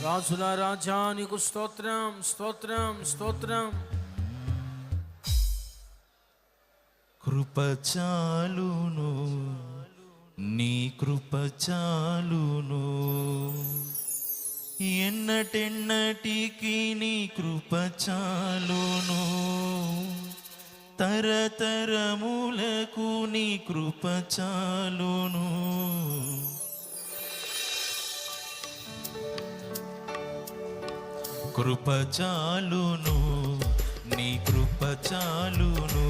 రాజుల రాజా నీకు స్తోత్రం స్తోత్రం స్తోత్రం. కృప చాలును, నీ కృప చాలును, ఎన్నటెన్నటికి నీ కృప చాలును, తరతరములకు నీ కృప చాలును. కృప చాలును, నీ కృప చాలును,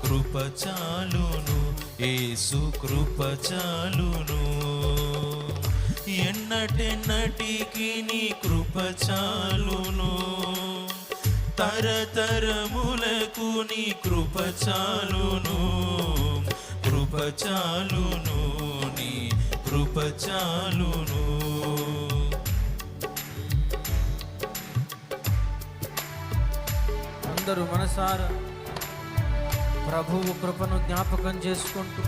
కృప చాలును, యేసు కృప చాలును, ఎన్నటెన్నటికి నీ కృప చాలును, తరతరములకు నీ కృప చాలును, కృప చాలును, నీ కృప చాలును. అందరూ మనసారా ప్రభువు కృపను జ్ఞాపకం చేసుకుంటూ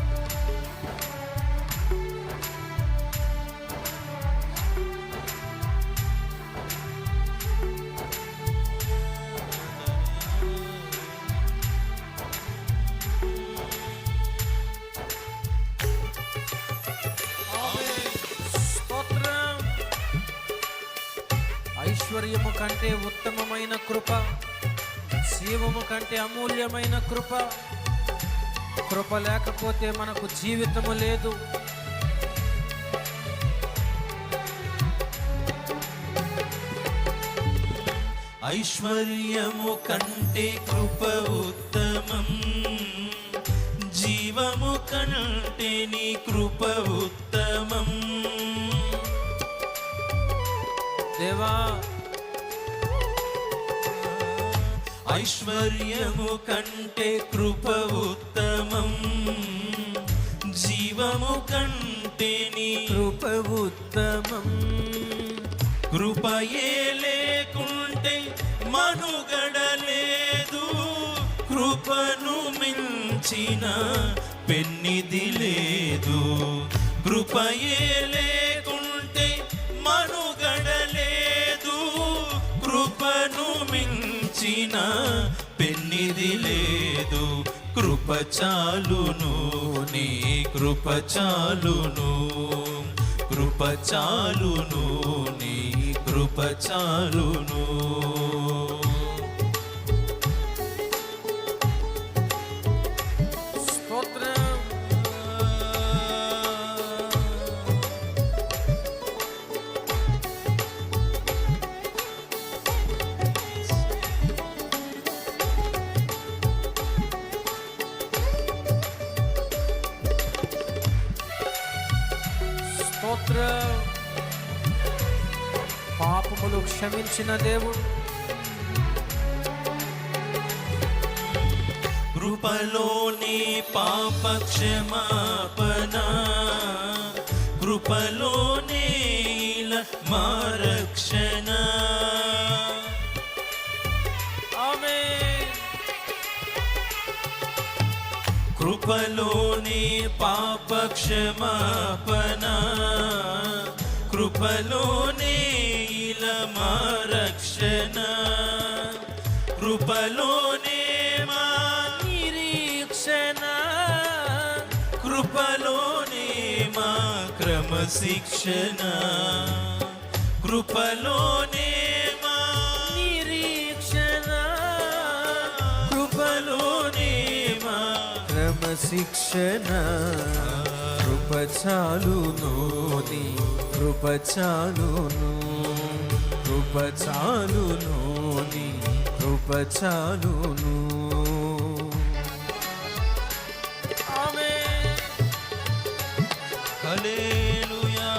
ఐశ్వర్యము కంటే ఉత్తమమైన కృప, జీవము కంటే అమూల్యమైన కృప. కృప లేకపోతే మనకు జీవితము లేదు. ఐశ్వర్యము కంటే కృప ఉత్తమం, జీవము కంటే నీ కృప ఉత్తమం. దేవా, ఐశ్వర్యము కంటే కృప ఉత్తమం, జీవము కంటే నీ కృప ఉత్తమం. కృపయే లేకుంటే మనుగడ లేదు, కృపను మించిన పెన్నిది లేదు. కృపయే లేకుంటే మనుగడ లేదు, కృపను మించిన పెన్నిది లేదు. కృప చాలును, నీ కృప చాలును, కృప చాలును, నీ కృప చాలును. పాపములు క్షమించిన దేవుడు, కృపలోని పాప క్షమాపణ, కృపలోని మా రక్షణ. ఆమేన్. కృపలోని పాప క్షమాపణ, కృపలోని మా రక్షణ, కృపలోని మా నిరీక్షణ, కృపలోని మా క్రమశిక్షణ, కృపలోని మా నిరీక్షణ, కృపలోని మా క్రమశిక్షణ. కృప చాలును, నీ కృప చాలును, కృప చాలును, నీ కృప చాలును. ఆమేన్. హల్లెలూయా.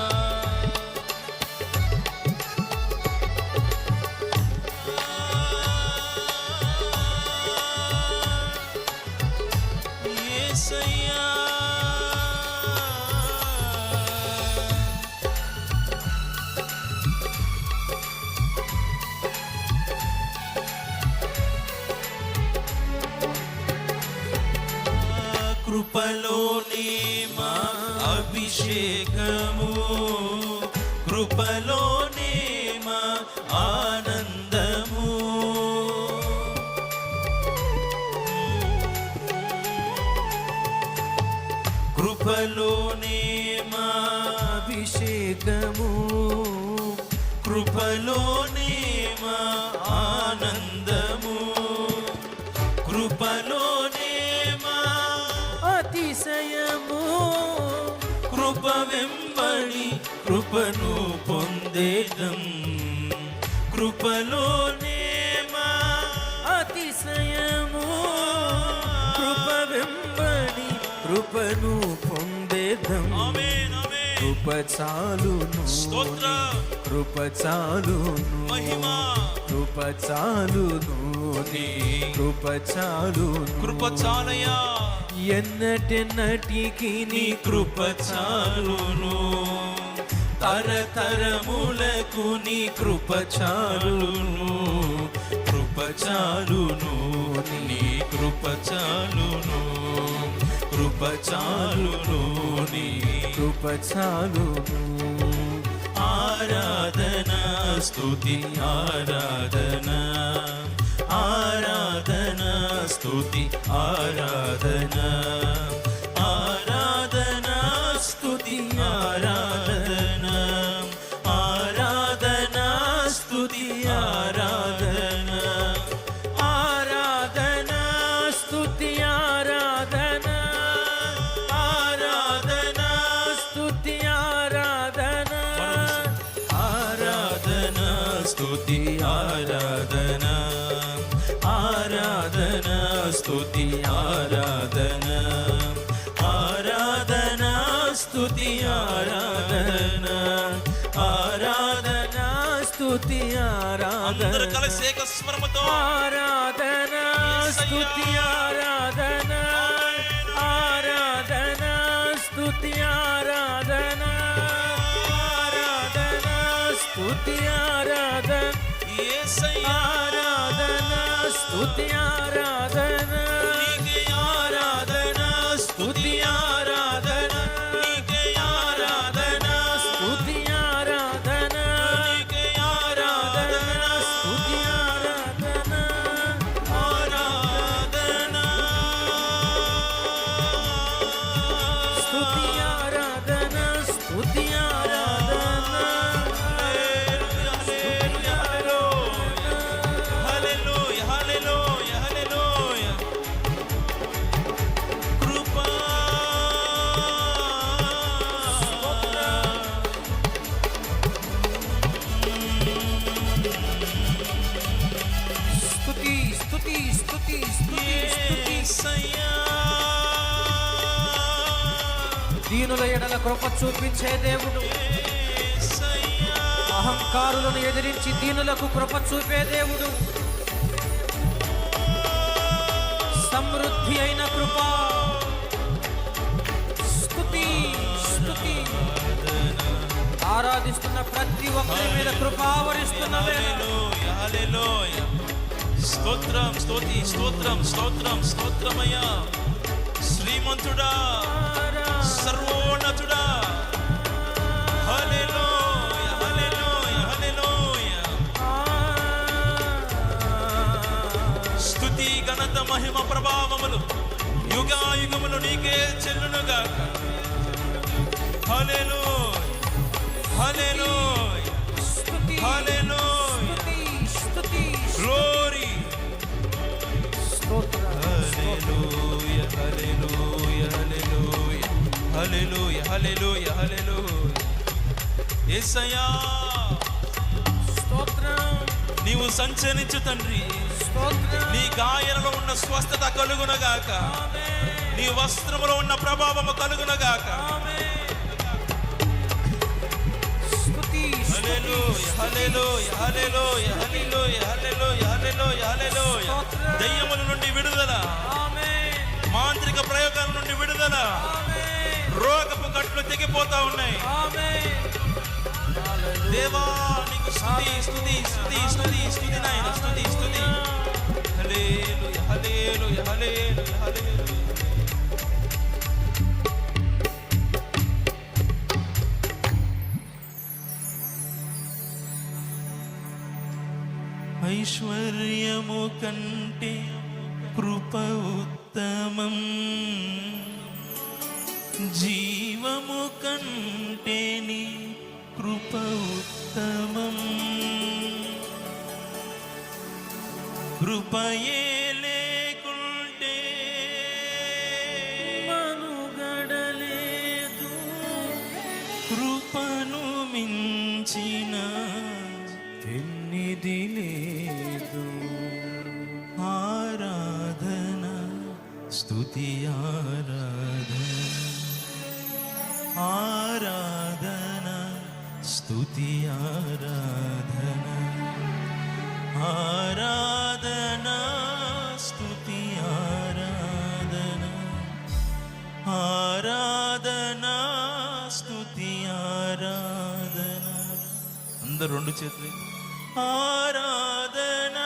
యేసయ్యా, కృపలోని మా అభిషేకము, కృపలోని మార్గము, కృపలోనే మా ఆనందము, కృపలోనే మా అతిశయము, కృప వెంబడి కృపను పొందేదం, కృపలోనే మా అతిశయము, కృప వెంబడి కృపను పొందేదం. ఆమేన్ ఆమేన్. కృప చాలును, స్తోత్రం, కృప చాలును, మహిమ, కృప చాలును, నీ కృప చాలును, కృప చాలయా, ఎన్నటెన్నటికి నీ నీ కృప చాలును, తరతరములకు నీ కృప చాలును, కృప చాలును, నీ కృప చాలును, కృప చాలును, నీ కృప చాలును. ఆరాధన స్తుతి ఆరాధన, ఆరాధన స్తుతి ఆరాధన, ఆరాధన స్తుతి ఆరాధన, ఆరాధన స్తుతి ఆరాధన, ఆరాధన స్తుతి ఆరాధన, ఆరాధన స్తుతి ఆరాధన, ఆరాధన స్తుతి ఆరాధన, ఆరాధన స్తుతి ఆరాధన, ఆరాధన స్తుతి ఆరాధన, ఆరాధన స్తుతి అందరూ ఆరాధన, కలిసి ఏక స్వరముతో ఆరాధన స్తుతి ఆరాధన, ఆరాధన స్తుతి ఆరాధన, ఆరాధన స్తుతి ఆరాధన, యేసయ్యా ఆరాధన స్తుతి ఆరాధన, నీకే ఆరాధన స్తుతి ఆరాధన, నీకే ఆరాధన స్తుతి ఆరాధన, నీకే ఆరాధన స్తుతి ఆరాధన, ఆరాధన స్తుతి ఆరాధన, స్తుతి ఆరాధన. హల్లెలూయా హల్లెలూయా హల్లెలూయా. కృపా స్తుతి స్తుతి స్తుతి స్తుతి స్తుతి. యేసయ్యా దీనుల ఎడల కృప చూపించే దేవుడు, యేసయ్యా అహంకారులను ఎదిరించి దీనులకు కృప చూపే దేవుడు, సమృద్ధి అయిన కృప. స్తుతి స్తుతి. ఆరాధిస్తున్న ప్రతి ఒక్కరి మీద కృప ఆవరిస్తున్న వేళ హల్లెలూయా హల్లెలూయా. స్తోత్రం స్తుతి స్తోత్రం స్తోత్రం స్తోత్రమయ్యా. శ్రీమంతుడా సర్వోన్నతుడా. హల్లెలూయా హల్లెలూయా హల్లెలూయా. స్తుతి ఘనత మహిమ ప్రభావములు యుగాయుగములు నీకే చెల్లునుగా. హల్లెలూయా హల్లెలూయా స్తుతి హల్లెలూయా. స్తుతి స్తుతి. గ్లోరీ. స్తోత్రం. హల్లెలూయా హల్లెలూయా హల్లెలూయా హల్లెలూయా హల్లెలూయా హల్లెలూయా. యేసయ్యా స్తోత్రం. నీవు సంచరించు తండ్రి. స్తోత్రం. నీ గాయాలలో ఉన్న స్వస్థత కలుగునగాక, నీ వస్త్రములో ఉన్న ప్రభావము కలుగునగాక. స్తుతి హల్లెలూయా హల్లెలూయా హల్లెలూయా హల్లెలూయా హల్లెలూయా హల్లెలూయా హల్లెలూయా. దయ్యముల నుండి విడుదల, ఆమేన్. మాంత్రిక ప్రయోగాల నుండి విడుదల, ఆమేన్. రోగపు కట్లు తెగిపోతా ఉన్నాయి. ఆమేన్. దేవా నీకు స్తుతి స్తుతి స్తుతి స్తుతి స్తుతి నాయన స్తుతి స్తుతి. హల్లెలూయా హల్లెలూయా హల్లెలూయా హల్లెలూయా. ఐశ్వర్యము కంటే కృప ఉత్తమం, జీవము కంటే నీ కృప ఉత్తమం, కృపయే లేకుంటే మనుగడలేదు. కృపను మించిన పెన్నిది లేదు. ఆరాధన స్తుతి ఆరాధన, ఆరాధన స్తుతి ఆరాధన, ఆరాధన స్తుతి ఆరాధన, ఆరాధన స్తుతి ఆరాధన. అందరు రెండు చేతులు. ఆరాధన,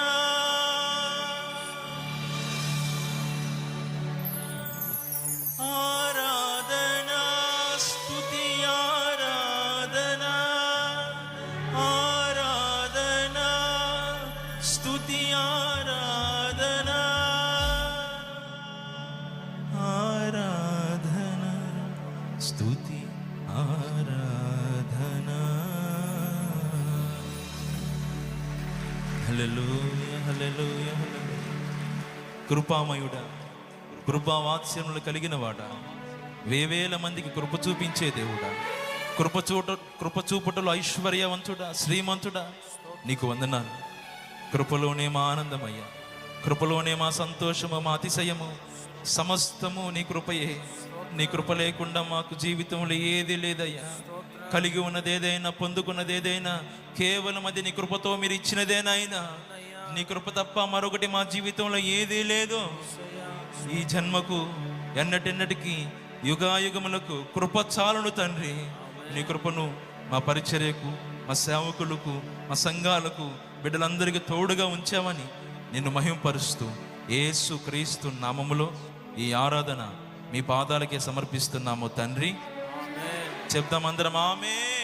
ఆరాధన స్తుతి ఆరాధన, ఆరాధన స్తుతి ఆరాధన, ఆరాధన స్తుతి ఆరాధన. హల్లెలూయా, హల్లెలూయా, హల్లెలూయా. కృపామయుడా, కృపావాత్స్యములు కలిగిన వాడా, వేవేల మందికి కృప చూపించే దేవుడా, కృప చూపుటలో ఐశ్వర్యవంతుడా, శ్రీమంతుడా, నీకు వందనాలు. కృపలోనే మా ఆనందమయ్యా, కృపలోనే మా సంతోషము, మా అతిశయము, సమస్తము నీ కృపయే. నీ కృప లేకుండా మాకు జీవితంలో ఏది లేదయ్యా. కలిగి ఉన్నదేదైనా, పొందుకున్నదేదైనా కేవలం అది నీ కృపతో మీరు ఇచ్చినదేనైనా. నీ కృప తప్ప మరొకటి మా జీవితంలో ఏదీ లేదు. ఈ జన్మకు ఎన్నటెన్నటికి యుగాయుగములకు కృప చాలును తండ్రి. నీ కృపను మా పరిచర్యకు, మా సేవకులకు, మా సంఘాలకు, బిడ్డలందరికీ తోడుగా ఉంచామని నిన్ను మహింపరుస్తూ యేసు క్రీస్తు నామములో ఈ ఆరాధన మీ పాదాలకే సమర్పిస్తున్నాము తండ్రి. చెప్తాం అందరం ఆమేన్.